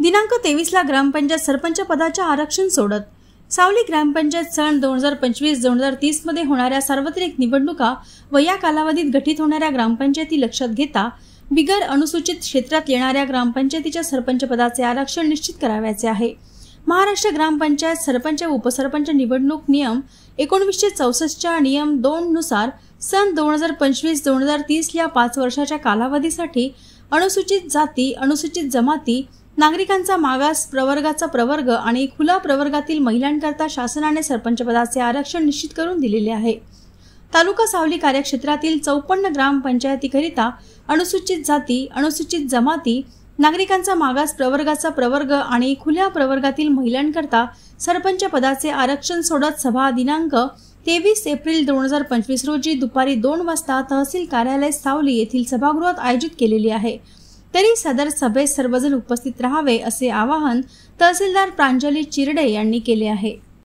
दिनांक 23 ला ग्रामपंचायत सरपंच पदाचे आरक्षण सोडत। सावली ग्रामपंचायत सन 2025-2030 मध्ये होणाऱ्या सार्वत्रिक निवडणुका व या कालावधीत गठीत होणाऱ्या ग्रामपंचायती लक्षात घेता बिगर अनुसूचित क्षेत्रात येणाऱ्या ग्रामपंचायतीच्या सरपंच पदाचे आरक्षण निश्चित करावयाचे आहे। महाराष्ट्र ग्रामपंचायत सरपंच व उपसरपंच निवडणूक नियम 1964 च्या नियम 2 नुसार सन 2025-2030 या 5 वर्षाच्या कालावधीसाठी अनुसूचित जाती, अनुसूचित जमाती, नागरिकांचा मागास प्रवर्गाचा प्रवर्ग आणि खुला प्रवर्गातील महिलांकरता शासनाने सरपंच पदाचे आरक्षण निश्चित करून दिलेले आहे। तालुका सावली कार्यक्षेत्रातील 54 ग्रामपंचायतीकरिता अनुसूचित जाती, अनुसूचित जमाती, नागरिकांचा मागास प्रवर्गाचा प्रवर्ग आणि खुल्या प्रवर्गातील महिलांकरता सरपंच पदाचे आरक्षण सोडत सभा दिनांक 23 एप्रिल 2025 रोजी दुपारी 2 वाजता तहसील कार्यालय सावली येथील सभागृहात आयोजित केलेली आहे। तरी सदर सभेत सर्वजण उपस्थित राहावे असे आवाहन तहसीलदार प्रांजली चिरडे यांनी केले आहे।